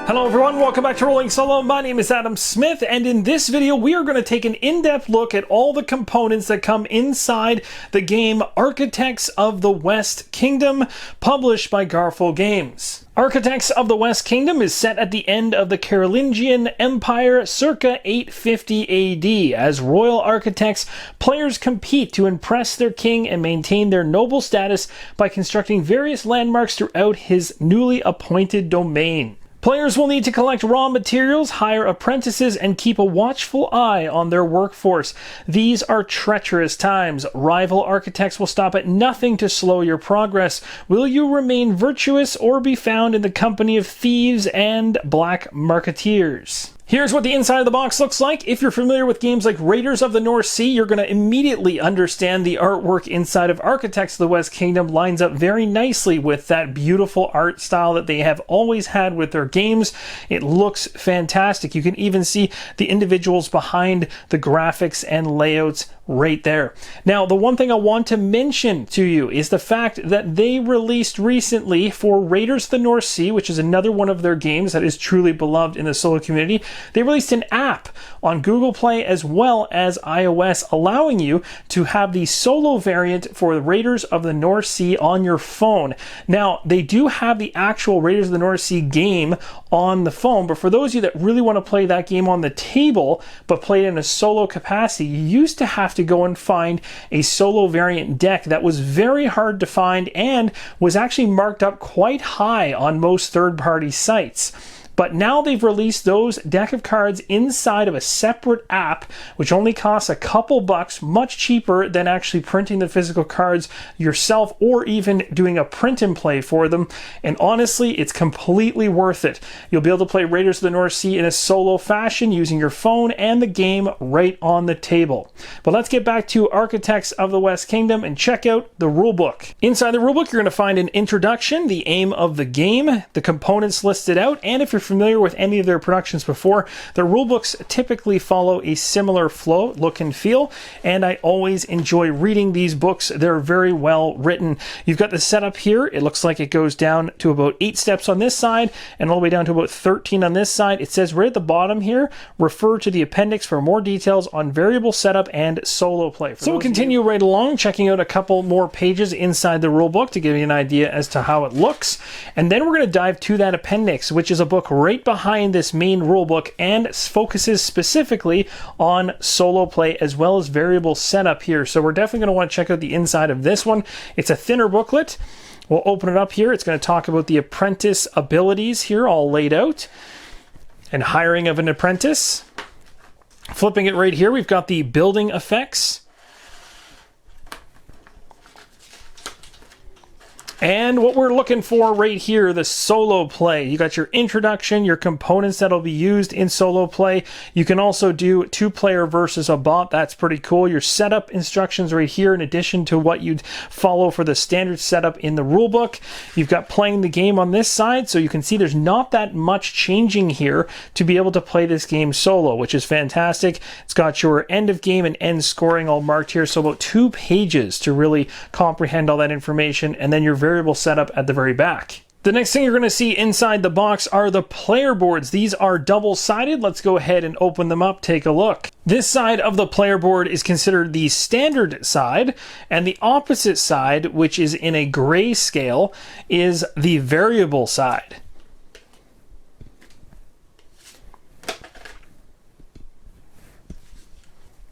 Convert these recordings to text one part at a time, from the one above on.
Hello everyone, welcome back to Rolling Solo. My name is Adam Smith, and in this video we are going to take an in-depth look at all the components that come inside the game Architects of the West Kingdom, published by Garphill Games. Architects of the West Kingdom is set at the end of the Carolingian Empire circa 850 AD. As royal architects, players compete to impress their king and maintain their noble status by constructing various landmarks throughout his newly appointed domain. Players will need to collect raw materials, hire apprentices, and keep a watchful eye on their workforce. These are treacherous times. Rival architects will stop at nothing to slow your progress. Will you remain virtuous or be found in the company of thieves and black marketeers? Here's what the inside of the box looks like. If you're familiar with games like Raiders of the North Sea, you're going to immediately understand the artwork inside of Architects of the West Kingdom lines up very nicely with that beautiful art style that they have always had with their games. It looks fantastic. You can even see the individuals behind the graphics and layouts right there. Now, the one thing I want to mention to you is the fact that they released recently for Raiders of the North Sea, which is another one of their games that is truly beloved in the solo community. They released an app on Google Play as well as iOS, allowing you to have the solo variant for the Raiders of the North Sea on your phone. Now, they do have the actual Raiders of the North Sea game on the phone, but for those of you that really want to play that game on the table, but play it in a solo capacity, you used to have to go and find a solo variant deck that was very hard to find and was actually marked up quite high on most third-party sites. But now they've released those deck of cards inside of a separate app, which only costs a couple bucks, much cheaper than actually printing the physical cards yourself or even doing a print and play for them. And honestly, it's completely worth it. You'll be able to play Raiders of the North Sea in a solo fashion using your phone and the game right on the table. But let's get back to Architects of the West Kingdom and check out the rulebook. Inside the rulebook, you're going to find an introduction, the aim of the game, the components listed out, and if you're familiar with any of their productions before, their rulebooks typically follow a similar flow, look and feel, and I always enjoy reading these books. They're very well written. You've got the setup here. It looks like it goes down to about 8 steps on this side and all the way down to about 13 on this side. It says right at the bottom here, refer to the appendix for more details on variable setup and solo play. So we'll continue right along, checking out a couple more pages inside the rulebook to give you an idea as to how it looks, and then we're going to dive to that appendix, which is a book right behind this main rulebook and focuses specifically on solo play as well as variable setup here. So we're definitely going to want to check out the inside of this one. It's a thinner booklet. We'll open it up here. It's going to talk about the apprentice abilities here all laid out and hiring of an apprentice. Flipping it right here, we've got the building effects. And what we're looking for right here, the solo play. You got your introduction, your components that'll be used in solo play. You can also do 2-player versus a bot. That's pretty cool. Your setup instructions right here, in addition to what you'd follow for the standard setup in the rulebook. You've got playing the game on this side, so you can see there's not that much changing here to be able to play this game solo, which is fantastic. It's got your end of game and end scoring all marked here, so about 2 pages to really comprehend all that information, and then your variable setup at the very back. The next thing you're going to see inside the box are the player boards. These are double-sided. Let's go ahead and open them up, take a look. This side of the player board is considered the standard side, and the opposite side, which is in a gray scale, is the variable side.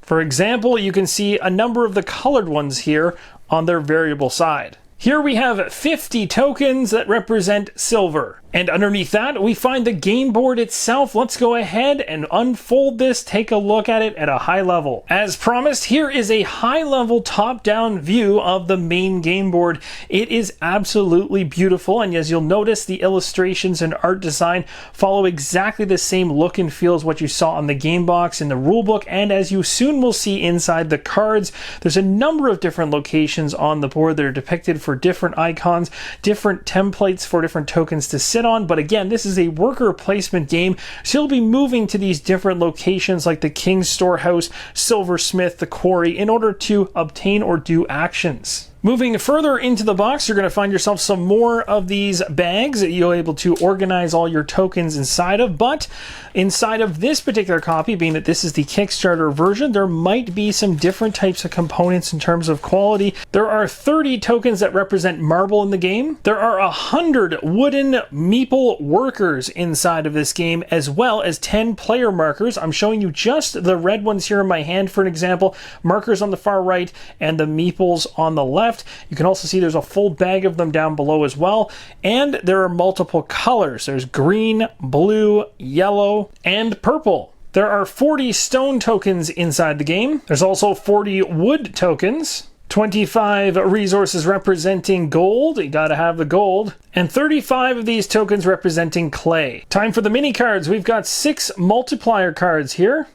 For example, you can see a number of the colored ones here on their variable side. Here we have 50 tokens that represent silver. And underneath that, we find the game board itself. Let's go ahead and unfold this, take a look at it at a high level. As promised, here is a high-level top-down view of the main game board. It is absolutely beautiful, and as you'll notice, the illustrations and art design follow exactly the same look and feel as what you saw on the game box in the rulebook, and as you soon will see inside the cards, there's a number of different locations on the board that are depicted for different icons, different templates for different tokens to sit on. But again, this is a worker placement game, so you'll be moving to these different locations like the King's Storehouse, Silversmith, the Quarry, in order to obtain or do actions. Moving further into the box, you're going to find yourself some more of these bags that you'll be able to organize all your tokens inside of, but inside of this particular copy, being that this is the Kickstarter version, there might be some different types of components in terms of quality. There are 30 tokens that represent marble in the game. There are 100 wooden meeple workers inside of this game, as well as 10 player markers. I'm showing you just the red ones here in my hand for an example, markers on the far right and the meeples on the left. You can also see there's a full bag of them down below as well, and there are multiple colors. There's green, blue, yellow, and purple. There are 40 stone tokens inside the game. There's also 40 wood tokens, 25 resources representing gold, you gotta have the gold, and 35 of these tokens representing clay. Time for the mini cards. We've got 6 multiplier cards here.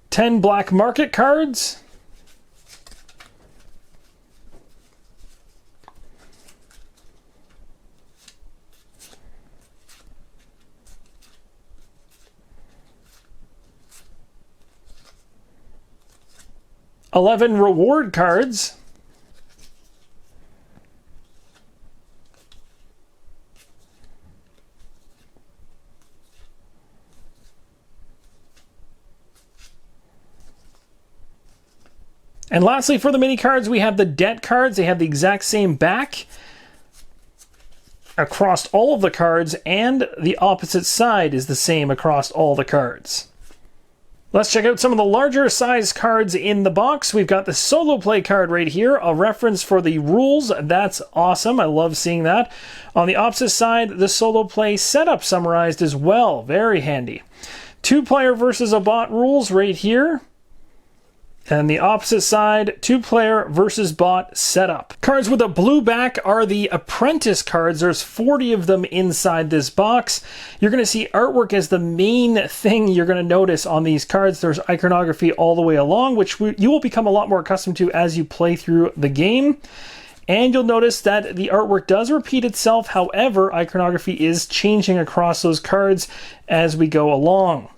$10 black market cards, $11 reward cards, and lastly, for the mini cards, we have the debt cards. They have the exact same back across all of the cards, and the opposite side is the same across all the cards. Let's check out some of the larger size cards in the box. We've got the solo play card right here, a reference for the rules. That's awesome. I love seeing that. On the opposite side, the solo play setup summarized as well. Very handy. 2-player versus a bot rules right here. And the opposite side, 2-player versus bot setup. Cards with a blue back are the apprentice cards. There's 40 of them inside this box. You're going to see artwork as the main thing you're going to notice on these cards. There's iconography all the way along, which you will become a lot more accustomed to as you play through the game. And you'll notice that the artwork does repeat itself. However, iconography is changing across those cards as we go along.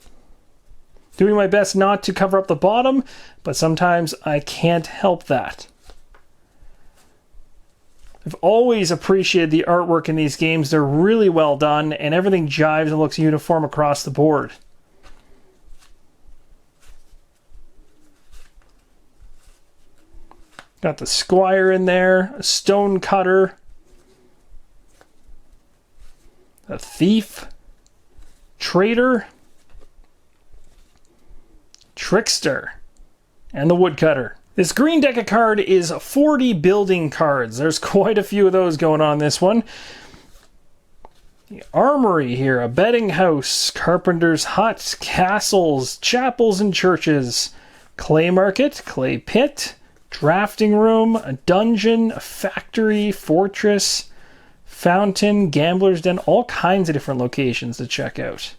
Doing my best not to cover up the bottom, but sometimes I can't help that. I've always appreciated the artwork in these games. They're really well done, and everything jives and looks uniform across the board. Got the squire in there, a stone cutter, a thief, traitor, trickster, and the woodcutter. This green deck of card is 40 building cards. There's quite a few of those going on this one. The armory here, a betting house, carpenter's hut, castles, chapels and churches, clay market, clay pit, drafting room, a dungeon, a factory, fortress, fountain, gambler's den, all kinds of different locations to check out.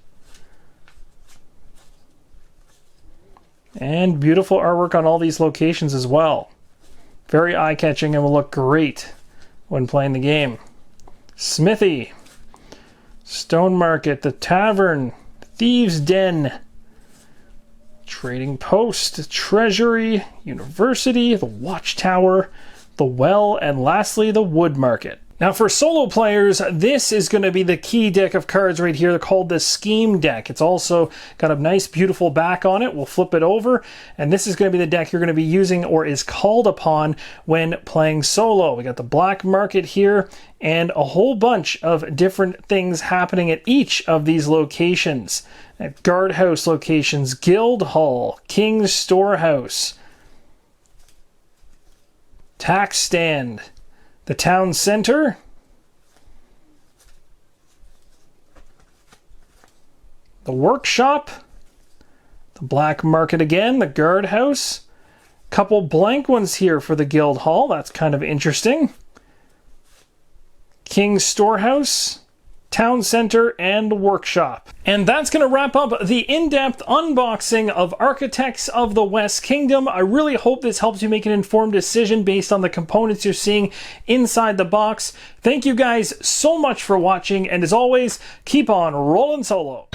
And beautiful artwork on all these locations as well. Very eye-catching and will look great when playing the game. Smithy, Stone Market, the Tavern, Thieves' Den, Trading Post, Treasury, University, the Watchtower, the Well, and lastly the Wood Market. Now for solo players, this is going to be the key deck of cards right here. They're called the Scheme deck. It's also got a nice beautiful back on it. We'll flip it over, and this is going to be the deck you're going to be using or is called upon when playing solo. We got the Black Market here and a whole bunch of different things happening at each of these locations. At guardhouse locations, Guild Hall, King's Storehouse, Tax Stand, the Town Center, the Workshop, the Black Market again, the Guardhouse, couple blank ones here for the Guild Hall, that's kind of interesting, King's Storehouse, Town Center, and the Workshop. And that's going to wrap up the in-depth unboxing of Architects of the West Kingdom. I really hope this helps you make an informed decision based on the components you're seeing inside the box. Thank you guys so much for watching, and as always, keep on rolling solo.